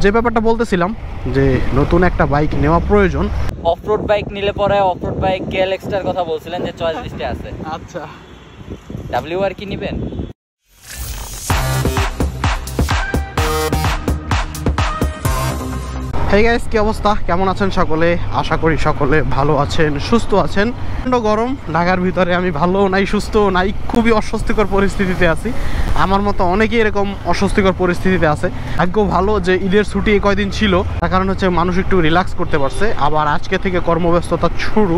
যে ব্যাপারটা বলতেছিলাম যে নতুন একটা বাইক নেওয়া প্রয়োজন। অফরোড বাইক নিলে পরে অফরোড বাইক KLX-টার কথা বলছিলেন যে চয়েস লিস্টে আছে। আচ্ছা, WR কি নেবেন? হেই গাইস, কি অবস্থা, কেমন আছেন সকলে? আশা করি সকলে ভালো আছেন, সুস্থ আছেন। গরম ঢাকার ভিতরে আমি ভালো নাই, সুস্থ নাই, খুবই অস্বস্তিকর পরিস্থিতিতে আছি। আমার মতো অনেকেই এরকম অস্বস্তিকর পরিস্থিতিতে আছে। ভাগ্য ভালো যে ঈদের ছুটি কয়দিন ছিল, তার কারণ হচ্ছে মানুষ একটু রিল্যাক্স করতে পারছে। আবার আজকে থেকে কর্মব্যস্ততা শুরু।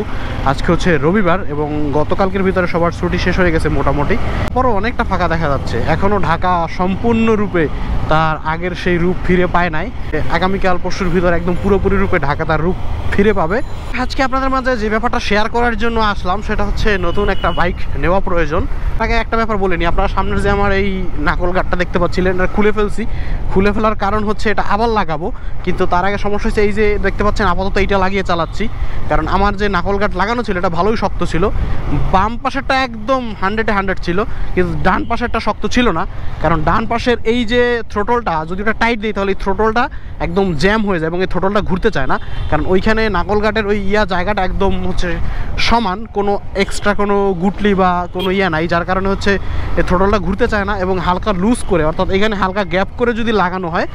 আজকে হচ্ছে রবিবার এবং গতকালকের ভিতরে সবার ছুটি শেষ হয়ে গেছে মোটামুটি। পরও অনেকটা ফাঁকা দেখা যাচ্ছে। এখনও ঢাকা সম্পূর্ণরূপে তার আগের সেই রূপ ফিরে পায় নাই। আগামীকাল পরশুর ভিতরে একদম পুরোপুরি রূপে ঢাকা তার রূপ ফিরে পাবে। আজকে আপনাদের মাঝে যে ব্যাপারটা শেয়ার করার জন্য আসলাম সেটা হচ্ছে নতুন একটা বাইক নেওয়া প্রয়োজন। আগে একটা ব্যাপার বলিনি, আপনারা সামনের যে আমার এই নাকল গার্ডটা দেখতে পাচ্ছিলেন, এটা খুলে ফেলছি। খুলে ফেলার কারণ হচ্ছে এটা আবার লাগাবো, কিন্তু তার আগে সমস্যা হচ্ছে এই যে দেখতে পাচ্ছেন আপাতত এইটা লাগিয়ে চালাচ্ছি। কারণ আমার যে নাকল গার্ড লাগানো ছিল এটা ভালোই শক্ত ছিল। বাম পাশেরটা একদম 100-এ 100 ছিল, কিন্তু ডান পাশেরটা শক্ত ছিল না। কারণ ডান পাশের এই যে থ্রোটলটা যদি ওটা টাইট দিই তাহলে এই থ্রোটলটা একদম জ্যাম হয়ে যায় এবং এই থ্রোটলটা ঘুরতে চায় না। কারণ ওইখানে নাকল গার্ডের ওই জায়গাটা একদম হচ্ছে সমান, কোনো এক্সট্রা কোনো গুটলি বা কোনো নাই, যার কারণে হচ্ছে এই থ্রোটলটা ঘুরতে চায় না। এবং হালকা লুজ করে, অর্থাৎ এখানে হালকা গ্যাপ করে যদি লাগানো হয়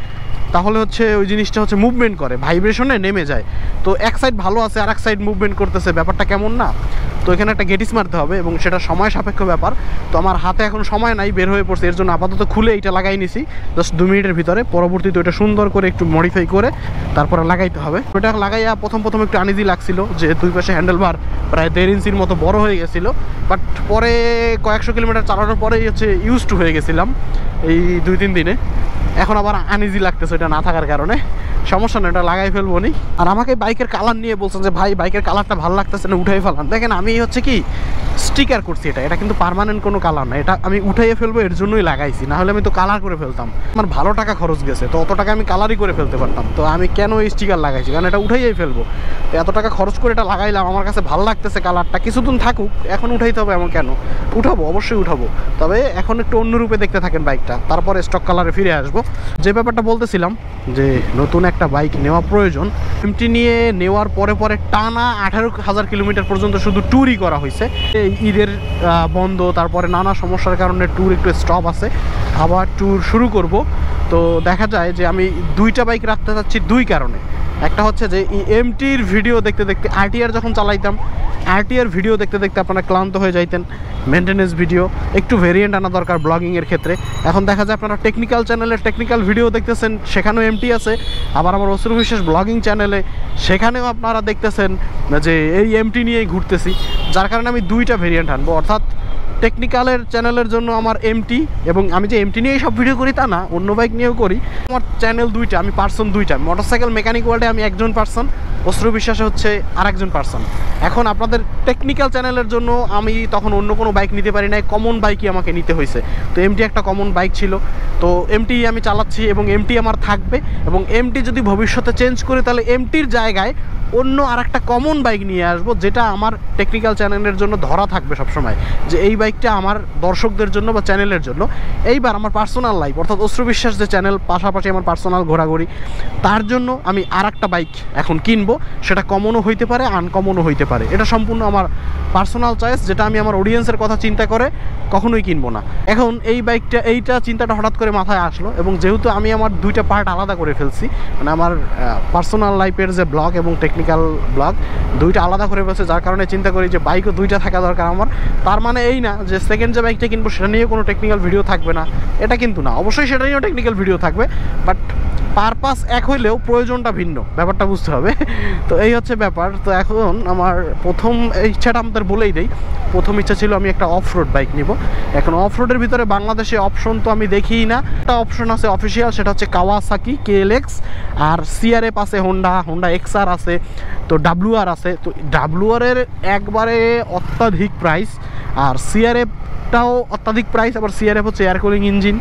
তাহলে হচ্ছে ওই জিনিসটা হচ্ছে মুভমেন্ট করে, ভাইব্রেশনে নেমে যায়। তো এক সাইড ভালো আছে আর এক সাইড মুভমেন্ট করতেছে, ব্যাপারটা কেমন না? তো এখানে একটা গেটিস মারতে হবে এবং সেটা সময় সাপেক্ষ ব্যাপার। তো আমার হাতে এখন সময় নাই, বের হয়ে পড়ছে, এর জন্য আপাতত খুলে এইটা লাগাই নিছি জাস্ট 2 মিনিটের ভিতরে। পরবর্তীতে ওইটা সুন্দর করে একটু মডিফাই করে তারপরে লাগাইতে হবে। ওইটা লাগাইয়া প্রথম একটু আনইজি লাগছিল যে দুই পাশে হ্যান্ডেলবার প্রায় 1.5 ইঞ্চির মতো বড় হয়ে গেছিলো। বাট পরে কয়েকশো কিলোমিটার চালানোর পরেই হচ্ছে ইউজ টু হয়ে গেছিলাম এই 2-3 দিনে। এখন আবার আনইজি লাগতেছে এটা না থাকার কারণে। সমস্যা না, এটা লাগাই ফেলবো নি। আর আমাকে বাইকের কালার নিয়ে বলছেন যে ভাই বাইকের কালারটা ভালো লাগতেছে না, উঠাই ফেলান। দেখেন আমি হচ্ছে কি স্টিকার করছি, এটা কিন্তু পার্মানেন্ট কোনো কালার না। এটা আমি উঠাইয়ে ফেলবো এর জন্যই লাগাইছি, না হলে আমি তো কালার করে ফেলতাম। আমার ভালো টাকা খরচ গেছে, তো অত টাকা আমি কালারই করে ফেলতে পারতাম। তো আমি কেন এই স্টিকার লাগাইছি, কারণ এটা উঠাইয়েই ফেলবো। তো এত টাকা খরচ করে এটা লাগাইলাম, আমার কাছে ভালো লাগতেছে কালারটা, কিছুদিন থাকুক, এখন উঠাইতে হবে এমন কেন? উঠাবো, অবশ্যই উঠাবো, তবে এখন একটু অন্য রূপে দেখতে থাকেন বাইকটা, তারপরে স্টক কালারে ফিরে আসবো। যে ব্যাপারটা বলতেছিলাম যে নতুন একটা বাইক নেওয়া প্রয়োজন। এমটি নিয়ে নেওয়ার পরে টানা 18,000 কিলোমিটার পর্যন্ত শুধু ট্যুরই করা হয়েছে। ঈদের বন্ধ, তারপরে নানা সমস্যার কারণে ট্যুর একটু স্টপ আছে, আবার ট্যুর শুরু করব। তো দেখা যায় যে আমি 2টা বাইক রাখতে চাচ্ছি 2 কারণে। একটা হচ্ছে যে এমটির ভিডিও দেখতে দেখতে RTR যখন চালাইতাম, RTR ভিডিও দেখতে দেখতে আপনারা ক্লান্ত হয়ে যাইতেন। মেনটেনেন্স ভিডিও একটু ভেরিয়েন্ট আনা দরকার ব্লগিংয়ের ক্ষেত্রে। এখন দেখা যায় আপনারা টেকনিক্যাল চ্যানেলে টেকনিক্যাল ভিডিও দেখতেছেন, সেখানেও এমটি আছে। আবার আমার অশ্রু বিশ্বাস ব্লগিং চ্যানেলে, সেখানেও আপনারা দেখতেছেন যে এই এমটি নিয়েই ঘুরতেছি। যার কারণে আমি 2টা ভেরিয়েন্ট আনবো, অর্থাৎ টেকনিক্যালের চ্যানেলের জন্য আমার এমটি, এবং আমি যে এমটি নিয়েই সব ভিডিও করি তা না, অন্য বাইক নিয়েও করি। আমার চ্যানেল 2টা, আমি পার্সন 2টা। মোটরসাইকেল মেকানিক ওয়ার্ল্ডে আমি একজন পার্সন, অশ্রু বিশ্বাসে হচ্ছে আরেকজন পার্সন। এখন আপনাদের টেকনিক্যাল চ্যানেলের জন্য আমি তখন অন্য কোনো বাইক নিতে পারি নাই, কমন বাইকই আমাকে নিতে হয়েছে। তো এমটি একটা কমন বাইক ছিল, তো এমটি আমি চালাচ্ছি এবং এমটি আমার থাকবে। এবং এমটি যদি ভবিষ্যতে চেঞ্জ করি তাহলে এমটির জায়গায় অন্য আরেকটা কমন বাইক নিয়ে আসবো, যেটা আমার টেকনিক্যাল চ্যানেলের জন্য ধরা থাকবে সবসময় যে এই বাইকটা আমার দর্শকদের জন্য বা চ্যানেলের জন্য। এইবার আমার পার্সোনাল লাইফ, অর্থাৎ অশ্রু বিশ্বাস যে চ্যানেল, পাশাপাশি আমার পার্সোনাল ঘোরাঘুরি, তার জন্য আমি আরেকটা বাইক এখন কিনবো। সেটা কমনও হইতে পারে, আনকমনও হইতে পারে, এটা সম্পূর্ণ আমার পার্সোনাল চয়েস, যেটা আমি আমার অডিয়েন্সের কথা চিন্তা করে কখনোই কিনবো না। এখন এই বাইকটা, এইটা চিন্তাটা হঠাৎ করে মাথায় আসলো, এবং যেহেতু আমি আমার 2টা পার্ট আলাদা করে ফেলছি, মানে আমার পার্সোনাল লাইফের যে ব্লগ এবং টেকনিক্যাল ব্লগ 2টা আলাদা করে ফেলছে, যার কারণে চিন্তা করি যে বাইকও 2টা থাকা দরকার আমার। তার মানে এই না যে সেকেন্ড যে বাইকটা কিনবো সেটা নিয়ে কোনো টেকনিক্যাল ভিডিও থাকবে না, এটা কিন্তু না। অবশ্যই সেটা নিয়েও টেকনিক্যাল ভিডিও থাকবে, বাট পারপাস এক হইলেও প্রয়োজনটা ভিন্ন, ব্যাপারটা বুঝতে হবে। তো এই হচ্ছে ব্যাপার। তো এখন আমার প্রথম ইচ্ছাটা আমাদের বলেই দেই, প্রথম ইচ্ছা ছিল আমি একটা অফরোড বাইক নিব। এখন অফরোডের ভিতরে বাংলাদেশে অপশন তো আমি দেখিই না। একটা অপশন আছে অফিসিয়াল, সেটা হচ্ছে কাওয়াসাকি KLX, আর CRF আছে, হোন্ডা XR আছে, তো WR আছে। তো WR এর একবারে অত্যাধিক প্রাইস, আর CRFটাও অত্যাধিক প্রাইস। আবার CRF হচ্ছে এয়ার কুলিং ইঞ্জিন,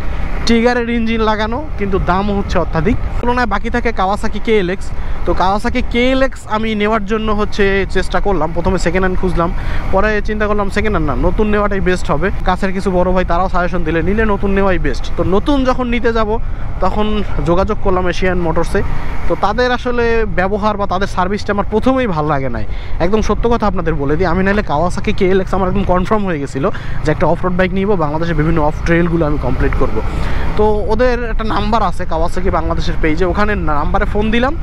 টিগারের ইঞ্জিন লাগানো, কিন্তু দামও হচ্ছে অত্যাধিক। তুলনায় বাকি থাকে কাওয়াসাকি KLX। তো কাওয়াসাকি KLX আমি নেওয়ার জন্য হচ্ছে চেষ্টা করলাম, প্রথমে সেকেন্ড হ্যান্ড খুঁজলাম, পরে চিন্তা করলাম সেকেন্ড হ্যান্ড না, নতুন নেওয়াটাই বেস্ট হবে। কাছের কিছু বড় ভাই তারাও সাজেশন দিলে নিলে নতুন নেওয়াই বেস্ট। তো নতুন যখন নিতে যাব তখন যোগাযোগ করলাম এশিয়ান মোটরসে। তো তাদের আসলে ব্যবহার বা তাদের সার্ভিসটা আমার প্রথমেই ভালো লাগে নাই। একদম সত্য কথা আপনাদের বলে দিই, আমি নাহলে কাওয়াসাকি KLX আমার একদম কনফার্ম হয়ে গেছিলো যে একটা অফ রোড বাইক নিব, বাংলাদেশের বিভিন্ন অফ ট্রেলগুলো আমি কমপ্লিট করব। তো ওদের একটা নাম্বার আছে কাওয়াসাকি বাংলাদেশের পেজে, ওখানে নাম্বারে ফোন দিলাম।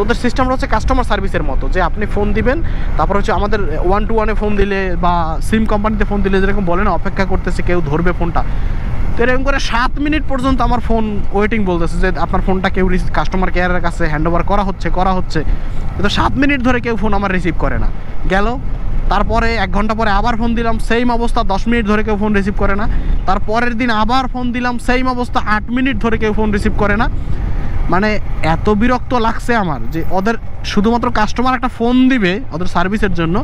ওদের সিস্টেমটা হচ্ছে কাস্টমার সার্ভিসের মতো, যে আপনি ফোন দিবেন, তারপর হচ্ছে আমাদের 1-to-1 ফোন দিলে বা সিম কোম্পানিতে ফোন দিলে যেরকম বলে না অপেক্ষা করতেছে কেউ ধরবে ফোনটা, তো এরকম করে 7 মিনিট পর্যন্ত আমার ফোন ওয়েটিং বলতেছে যে আপনার ফোনটা কেউ কাস্টমার কেয়ারের কাছে হ্যান্ড ওভার করা হচ্ছে। কিন্তু 7 মিনিট ধরে কেউ ফোন আমার রিসিভ করে না। গেল তারপরে 1 ঘন্টা পরে আবার ফোন দিলাম, সেম অবস্থা, 10 মিনিট ধরে কেউ ফোন রিসিভ করে না। তারপরের দিন আবার ফোন দিলাম, সেম অবস্থা, 8 মিনিট ধরে কেউ ফোন রিসিভ করে না। মানে এত বিরক্ত লাগছে আমার যে ওদের শুধুমাত্র কাস্টমার একটা ফোন দিবে ওদের সার্ভিসের জন্য,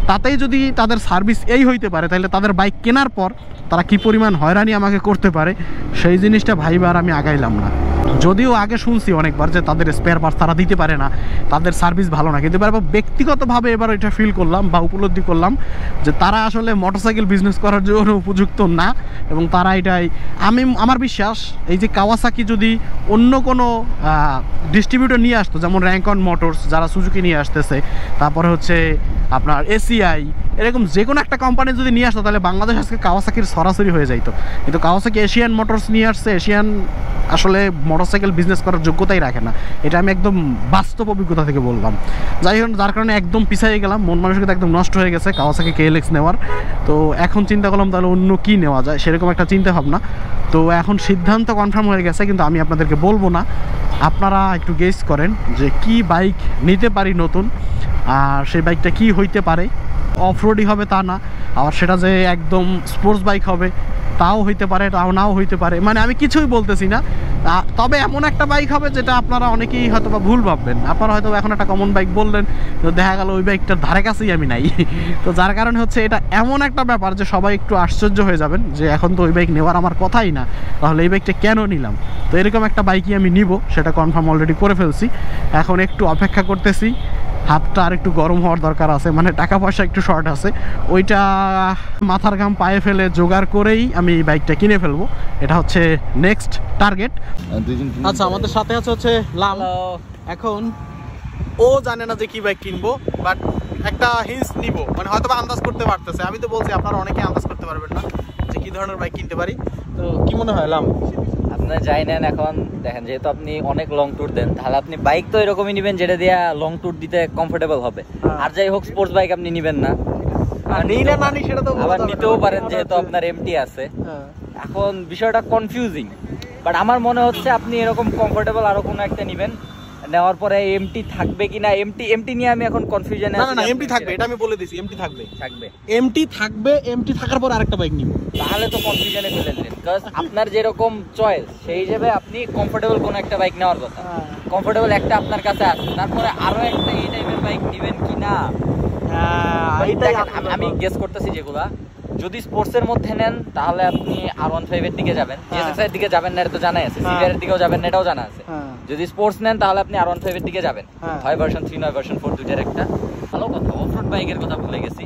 তাতেই যদি তাদের সার্ভিস এই হইতে পারে, তাহলে তাদের বাইক কেনার পর তারা কি পরিমাণ হয়রানি আমাকে করতে পারে সেই জিনিসটা ভাইবার আমি আগাইলাম না। যদিও আগে শুনছি অনেকবার যে তাদের স্পেয়ার পার্টস তারা দিতে পারে না, তাদের সার্ভিস ভালো না, কিন্তু এবার ব্যক্তিগতভাবে এবার এটা ফিল করলাম বা উপলব্ধি করলাম যে তারা আসলে মোটরসাইকেল বিজনেস করার জন্য উপযুক্ত না। এবং তারা এটাই আমার বিশ্বাস, এই যে কাওয়াসাকি যদি অন্য কোনো ডিস্ট্রিবিউটর নিয়ে আসতো, যেমন র্যাঙ্কন মোটরস যারা সুজুকি নিয়ে আসতেছে, তারপরে হচ্ছে আপনার ACI, এরকম যে কোনো একটা কোম্পানি যদি নিয়ে আসতো তাহলে বাংলাদেশ আজকে কাওয়াসাকির সরাসরি হয়ে যাইতো। কিন্তু কাওয়াসাকি এশিয়ান মোটরস নিয়ে আসছে, এশিয়ান আসলে মোটরসাইকেল বিজনেস করার যোগ্যতাই রাখে না, এটা আমি একদম বাস্তব অভিজ্ঞতা থেকে বললাম। যার কারণে একদম পিছিয়ে গেলাম, মন মানসিকতা একদম নষ্ট হয়ে গেছে কাওয়াসাকি KLX নেওয়ার। তো এখন চিন্তা করলাম তাহলে অন্য কি নেওয়া যায়, সেরকম একটা চিন্তা ভাবনা। তো এখন সিদ্ধান্ত কনফার্ম হয়ে গেছে, কিন্তু আমি আপনাদেরকে বলবো না, আপনারা একটু গেস করেন যে কি বাইক নিতে পারি নতুন, আর সেই বাইকটা কি হইতে পারে। অফ রোডই হবে তা না, আবার সেটা যে একদম স্পোর্টস বাইক হবে তাও হইতে পারে, তাও নাও হইতে পারে, মানে আমি কিছুই বলতেছি না। তবে এমন একটা বাইক হবে যেটা আপনারা অনেকেই হয়তো বা ভুল ভাববেন। আপনারা হয়তো এখন একটা কমন বাইক বললেন, তো দেখা গেল ওই বাইকটার ধারে কাছেই আমি নাই। তো যার কারণে হচ্ছে এটা এমন একটা ব্যাপার যে সবাই একটু আশ্চর্য হয়ে যাবেন যে এখন তো ওই বাইক নেওয়ার আমার কথাই না, তাহলে এই বাইকটা কেন নিলাম। তো এরকম একটা বাইকই আমি নিব, সেটা কনফার্ম অলরেডি করে ফেলছি। এখন একটু অপেক্ষা করতেছি, হাতটা আর একটু গরম হওয়ার দরকার আছে, মানে টাকা পয়সা একটু শর্ট আছে, ওইটা মাথার ঘাম পায়ে ফেলে জোগাড় করেই আমি এই বাইকটা কিনে ফেলবো। এটা হচ্ছে নেক্সট টার্গেট। আচ্ছা, আমাদের সাথে হচ্ছে লাল। এখন ও জানে না যে কি বাইক কিনবো, বাট একটা হিন্স নিব, মানে হয়তো আন্দাজ করতে পারতেছে। আমি তো বলছি আপনারা অনেকে আন্দাজ করতে পারবেন না যে কি ধরনের বাইক কিনতে পারি। তো কি মনে হয় লাম? আপনারা যাই নেন, এখন দেখেন যেহেতু আপনি অনেক লং ট্যুর দেন, তাহলে আপনি বাইক তো এরকমই নেবেন যেটা দিয়ে লং ট্যুর দিতে কমফোর্টেবল হবে। আর যাই হোক স্পোর্টস বাইক আপনি নেবেন না, আবার নিতেও পারেন যেহেতু আপনার এমটি আছে। এখন বিষয়টা কনফিউজিং, বাট আমার মনে হচ্ছে আপনি এরকম কমফোর্টেবল আরো কোনো একটা নেবেন, নেওয়ার পরে এমটি থাকবে কিনা, এমটি নিয়ে আমি এখন কনফিউশনে আছি। না, এমটি থাকবে, এটা আমি বলে দিছি, এমটি থাকবে। এমটি থাকার পর আরেকটা বাইক নিব, তাহলে তো কনফিউশনে ফেলে দিলেন। কারণ আপনার যেরকম চয়েস সেই হিসেবে আপনি কমফোর্টেবল কোন একটা বাইক নেওয়ার কথা, কমফোর্টেবল একটা আপনার কাছে আছে, তারপরে আরো একটা এই টাইপের বাইক নেবেন কিনা আমি গেস করতেছি। যেগুলা যদি স্পোর্টস এর মধ্যে নেন তাহলে আপনি R15 এর দিকে যাবেন, GSX এর দিকে যাবেন না, এটা তো জানাই আছে। সিভিআর এর দিকেও যাবেন না, এটাও জানা আছে। যদি স্পোর্টস নেন তাহলে আপনি R15 এর দিকে যাবেন, হয় ভার্সন 3 নয় ভার্সন 4 দুইটার একটা। ভালো কথা, অফরোড বাইকের কথা ভুলে গেছি।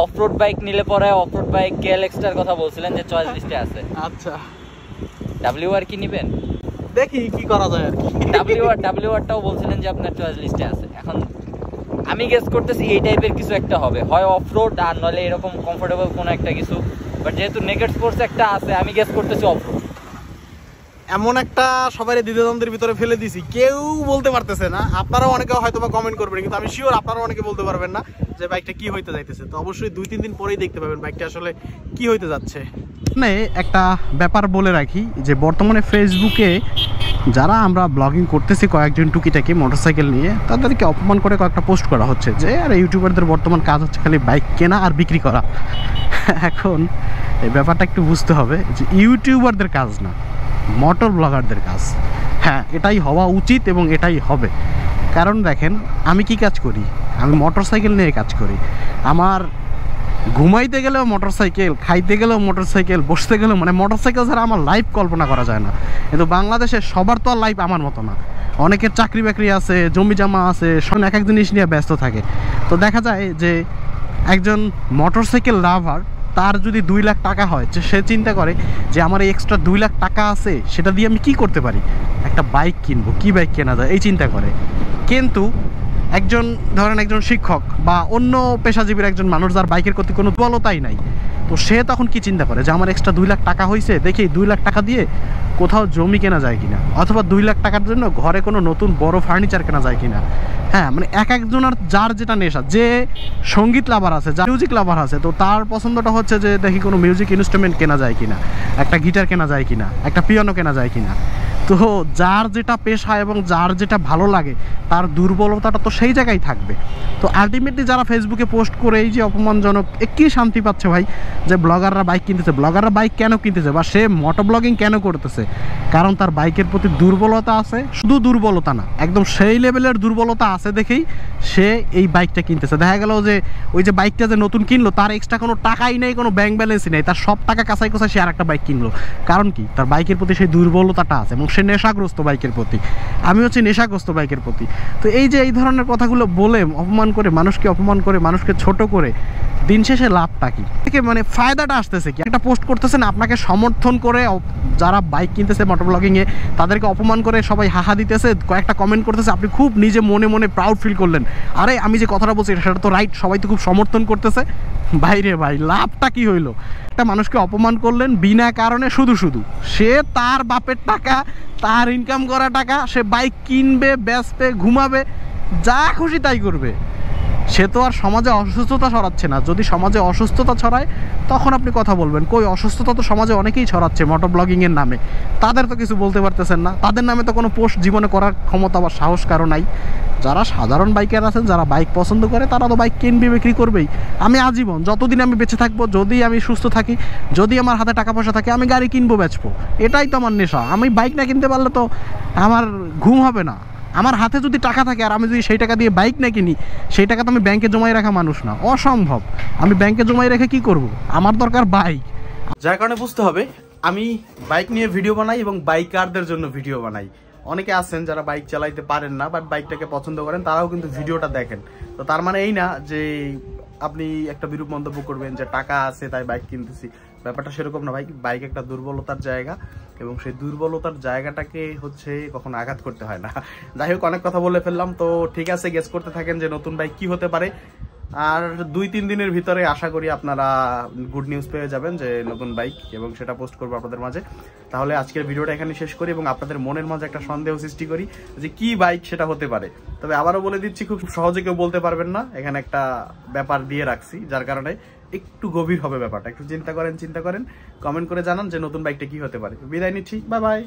অফরোড বাইক নিলে পরে অফরোড বাইক KLX টার কথা বলছিলেন যে চয়েস লিস্টে আছে। আচ্ছা, WR কি নেবেন? দেখি কি করা যায় আর কি। WR টাও বলছিলেন যে আপনার চয়েস লিস্টে আছে। এখন আমি গেস করতেছি এই টাইপের কিছু একটা হবে, হয় অফরোড আর নলে এরকম কমফোর্টেবল কোনো একটা কিছু। বাট যেহেতু নেকেড স্পোর্টস একটা আছে, আমি গেস করতেছি অফরোড। এমন একটা সবাই দ্বিধাদ্বন্দ্বের ভিতরে ফেলে দিছি, কেউ বলতে পারতেছে না। আপনারাও অনেকে হয়তো বা কমেন্ট করবেন, কিন্তু আমি শিওর আপনারা অনেকে বলতে পারবেন না যে বাইকটা কি হইতে যাইতেছে। তো অবশ্যই 2-3 দিন পরেই দেখতে পাবেন বাইকটা আসলে কি হইতে যাচ্ছে। মানে একটা ব্যাপার বলে রাখি যে বর্তমানে ফেসবুকে যারা আমরা ব্লগিং করতেছি কয়েকজন টুকিটাকি মোটরসাইকেল নিয়ে, তাদেরকে অপমান করে কয়েকটা পোস্ট করা হচ্ছে যে আর ইউটিউবারদের বর্তমান কাজ হচ্ছে খালি বাইক কেনা আর বিক্রি করা। এখন এই ব্যাপারটা একটু বুঝতে হবে যে ইউটিউবারদের কাজ না, মোটর ব্লগারদের কাজ। হ্যাঁ, এটাই হওয়া উচিত এবং এটাই হবে। কারণ দেখেন আমি কি কাজ করি, আমি মোটরসাইকেল নিয়ে কাজ করি। আমার ঘুমাইতে গেলেও মোটরসাইকেল, খাইতে গেলেও মোটরসাইকেল, বসতে গেলেও, মানে মোটরসাইকেল ছাড়া আমার লাইফ কল্পনা করা যায় না। কিন্তু বাংলাদেশের সবার তো আর লাইফ আমার মতো না। অনেকের চাকরি বাকরি আছে, জমি জমা আছে, এক এক জিনিস নিয়ে ব্যস্ত থাকে। তো দেখা যায় যে একজন মোটরসাইকেল লাভার, তার যদি 2 লাখ টাকা হয়, সে চিন্তা করে যে আমার এই এক্সট্রা 2 লাখ টাকা আছে, সেটা দিয়ে আমি কি করতে পারি, একটা বাইক কিনবো, কি বাইক কেনা যায় এই চিন্তা করে। কিন্তু একজন ধরেন একজন শিক্ষক বা অন্য পেশাজীবীর একজন মানুষ যার বাইকের প্রতি কোনো দুর্বলতাই নাই, তো সে তখন কি চিন্তা করে যে আমার এক্সট্রা 2 লাখ টাকা হয়েছে, দেখি 2 লাখ টাকা দিয়ে কোথাও জমি কেনা যায় কিনা, অথবা 2 লাখ টাকার জন্য ঘরে কোনো নতুন বড় ফার্নিচার কেনা যায় কিনা। হ্যাঁ, মানে এক একজনের যার যেটা নেশা, যে সঙ্গীত লাভার আছে, যার মিউজিক লাভার আছে, তো তার পছন্দটা হচ্ছে যে দেখি কোনো মিউজিক ইনস্ট্রুমেন্ট কেনা যায় কিনা, একটা গিটার কেনা যায় কিনা, একটা পিয়ানো কেনা যায় কিনা। তো যার যেটা পেশা এবং যার যেটা ভালো লাগে, তার দুর্বলতাটা তো সেই জায়গায় থাকবে। তো আলটিমেটলি যারা ফেসবুকে পোস্ট করে এই যে অপমানজনক, একই শান্তি পাচ্ছে ভাই যে ব্লগাররা বাইক কিনতেছে। ব্লগাররা বাইক কেন কিনতেছে বা সে মোটো ব্লগিং কেন করতেছে? কারণ তার বাইকের প্রতি দুর্বলতা আছে। শুধু দুর্বলতা না, একদম সেই লেভেলের দুর্বলতা আছে দেখেই সে এই বাইকটা কিনতেছে। দেখা গেল যে ওই যে বাইকটা যে নতুন কিনলো, তার এক্সট্রা কোনো টাকাই নেই, কোনো ব্যাংক ব্যালেন্সই নেই, তার সব টাকা কাঁচাই কোথায় সে আর একটা বাইক কিনলো। কারণ কি? তার বাইকের প্রতি সেই দুর্বলতাটা আছে এবং সে নেশাগ্রস্ত বাইকের প্রতি। আমি হচ্ছে নেশাগ্রস্ত বাইকের প্রতি। তো এই যে এই ধরনের কথাগুলো বলে অপমান করে, মানুষকে অপমান করে, মানুষকে ছোট করে, দিন শেষে লাভটা কি থেকে, মানে ফায়দাটা আসতেছে কি? একটা পোস্ট করতেছেন, আপনাকে সমর্থন করে যারা বাইক কিনতেছে মোটর ব্লগিংয়ে, তাদেরকে অপমান করে সবাই হাহা দিতেছে, কয়েকটা কমেন্ট করতেছে, আপনি খুব নিজে মনে মনে প্রাউড ফিল করলেন, আরে আমি যে কথাটা বলছি সেটা তো রাইট, সবাই তো খুব সমর্থন করতেছে। ভাইরে ভাই, লাভটা কি হইলো? একটা মানুষকে অপমান করলেন বিনা কারণে, শুধু শুধু সে তার বাপের টাকা, তার ইনকাম করা টাকা, সে বাইক কিনবে, বেচবে, ঘুমাবে, যা খুশি তাই করবে। সে তো আর সমাজে অসুস্থতা ছড়াচ্ছে না। যদি সমাজে অসুস্থতা ছড়ায় তখন আপনি কথা বলবেন। কই, অসুস্থতা তো সমাজে অনেকেই ছড়াচ্ছে মোটর ব্লগিংয়ের নামে, তাদের তো কিছু বলতে পারতেছেন না। তাদের নামে তো কোনো পোস্ট জীবনে করার ক্ষমতা বা সাহস কারো নাই। যারা সাধারণ বাইকার আছেন, যারা বাইক পছন্দ করে, তারা তো বাইক কিনবে, বিক্রি করবেই। আমি আজীবন, যতদিন আমি বেঁচে থাকবো, যদি আমি সুস্থ থাকি, যদি আমার হাতে টাকা পয়সা থাকে, আমি গাড়ি কিনবো, বেচবো, এটাই তো আমার নেশা। আমি বাইক না কিনতে পারলে তো আমার ঘুম হবে না। আমার হাতে যদি টাকা থাকে আর আমি যদি সেই টাকা দিয়ে বাইক না কিনি, সেই টাকা তো আমি ব্যাংকে জমাই রাখা মানুষ না, অসম্ভব। আমি ব্যাংকে জমাই রেখে কি করব? আমার দরকার বাইক। যার কারণে বুঝতে হবে আমি বাইক নিয়ে ভিডিও বানাই এবং বাইকারদের জন্য ভিডিও বানাই। অনেকে আছেন যারা বাইক চালাইতে পারেন না, বাট বাইকটাকে পছন্দ করেন, তারাও কিন্তু ভিডিওটা দেখেন। তো তার মানে এই না যে আপনি একটা বিরূপ মন্তব্য করবেন যে টাকা আছে তাই বাইক কিনতেছি। ব্যাপারটা সেরকম না ভাই। বাইক একটা দুর্বলতার জায়গা এবং সেই দুর্বলতার জায়গাটাকে হচ্ছে কখনো আঘাত করতে হয় না। যাই হোক, অনেক কথা বলে ফেললাম। তো ঠিক আছে, গেস করতে থাকেন যে নতুন বাইক কি হতে পারে। আর 2-3 দিনের ভিতরে আশা করি আপনারা গুড নিউজ পেয়ে যাবেন যে নতুন বাইক, এবং সেটা পোস্ট করবো আপনাদের মাঝে। তাহলে আজকের ভিডিওটা এখানে শেষ করি এবং আপনাদের মনের মাঝে একটা সন্দেহ সৃষ্টি করি যে কি বাইক সেটা হতে পারে। তবে আবারও বলে দিচ্ছি, খুব সহজে কেউ বলতে পারবেন না। এখানে একটা ব্যাপার দিয়ে রাখছি, যার কারণে একটু গভীর হবে ব্যাপারটা। একটু চিন্তা করেন, কমেন্ট করে জানান যে নতুন বাইকটা কি হতে পারে। বিদায় নিচ্ছি, বাই বাই।